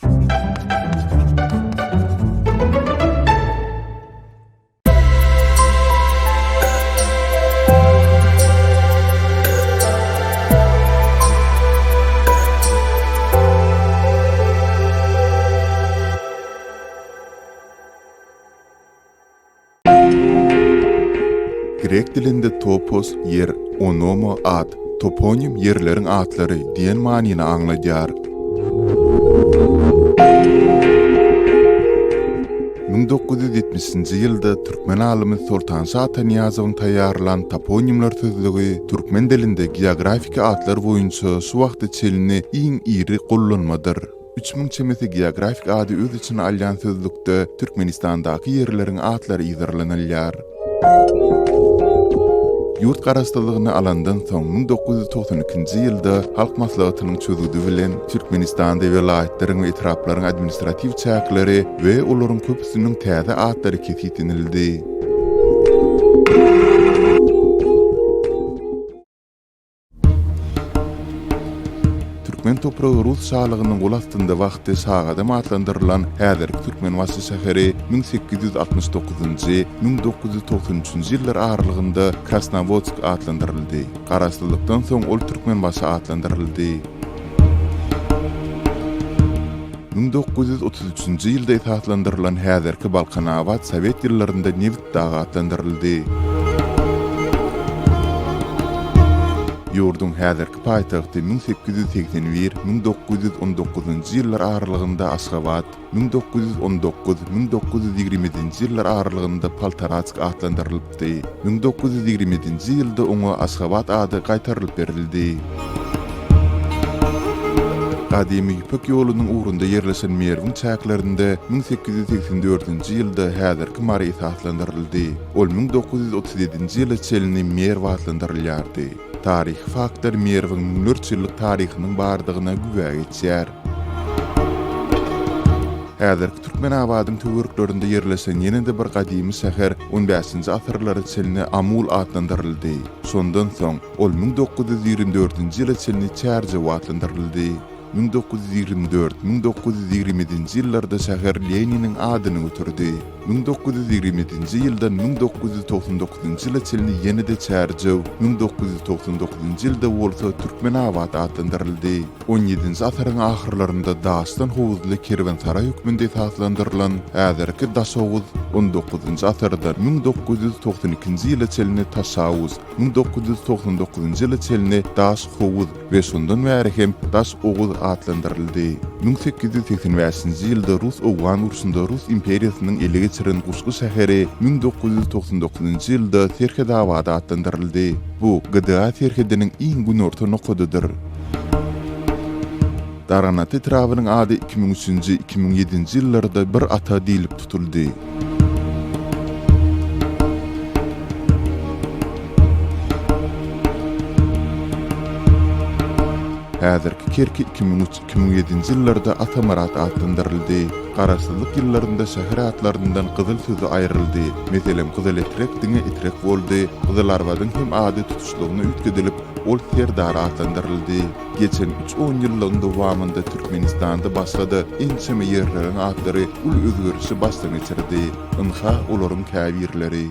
Grek dilinde topos yer, onomo ad, toponim yerlerin atları diyen manini anladyar. 1970-nji ýylda türkmen alimy Sultan Sata Niyazowyň taýýarlan toponimler sözlügi türkmen dilinde geografik atlar boýunça şu wagty çelini iň iri gollanmadyr. 3000 çemeti geografik ady öz içine alýan sözlükde Türkmenistandaky yerleriň atlary ýazrylanylýar. Yurt garaşdyrlygyny alandan soň 1992-nji ýylda halk maslahatynyň çözüldügi bilen Türkmenistanda welaýetleriň we etraplaryň administrativ çäkleri we olaryň köpüsiniň täze atlary kesintildi. Türkmen topragy Rus şahlygynyň gol astynda wagty Sagadam adlandyrylan häzirki Türkmen Wasy şäheri 1869-njy 1993-nji ýyllar aralygynda Krasnovodsk adlandyryldy. Garaşdyrlykdan soň ol Türkmen Wasy adlandyryldy. 1933-nji ýylda adlandyrylan häzirki Balkanabad Sowet ýyllarynda Neft dagy adlandyryldy. Ýurdun häzirki paýtagty 1881-1919-nji ýyllar aralygynda Aşgabat, 1919-1920-nji ýyllar aralygynda Poltoratsk adlandyrylypdy. 1920-nji ýylda oňa Aşgabat ady gaýtarylyp berildi. Gadymy Ýüpek ýolunyň ugrunda ýerleşen Merwin çäklerinde 1884-nji ýylda häzirki Maris adlandyryldy. Ol 1937-nji ýyla çelini Merw adlandyrylýardy. Tarih faktlar Merwin müňlerçe ýyllyk taryhynyň bardygyna gübäk etýär. Häzirki Türkmenabadyň töwerklerinde ýerleşen ýene-de bir gadymy şäher 15-nji asyrlary çelini Amul adlandyryldy. Şondan soň ol 1924-nji ýyla çelini Çärje adlandyryldy. 1924-1927-nji ýyllarda şäher Leniniň adyny götürdi. 1927-nji ýyldan 1999-njy ýyla çelini ýene-de Çärje, 1999-njy ýylda bolsa Türkmenabad adlandyryldy. 17-nji asyryň ahyrlarynda Daşdan howuzly kerwensaray hökmünde taslandyrylan häzirki Daşowuz, 19-njy asyrda 1992-nji ýyla çelini Taşawuz, 1999-njy ýyla çelini Daşhowuz we şondan bäri hem Daşowuz adlandyryldy. 1885-nji ýylda Rus Owgan urusunda Rus imperiýasynyň ele geçiren Guşgu şäheri 1999-njy ýylda Serhedabad adlandyryldy. Bu GDA Serhediniň iň günorta noktadydyr. Daranat etrawynyň ady 2003-2007-nji ýyllarda bir ata diýilip tutuldy. Häzirki Kerki 2003-2007-nji ýyllarda Atamarat adlandyryldy. Garaşdyrlyk ýyllarynda şäher atlaryndan gyzyl sözü aýryldy. Meselem Gyzyl etrek diňe etrek boldy. Gyzyl arbadyň hem ady tutuşlygyna üýtgedilip, ol Serdar adlandyryldy. Geçen 3-10 ýyllyň dowamında Türkmenistanda başlady ençeme ýerleriň atlary ul özgörüşi başdan geçirdi. Ynha olaryň käbirleri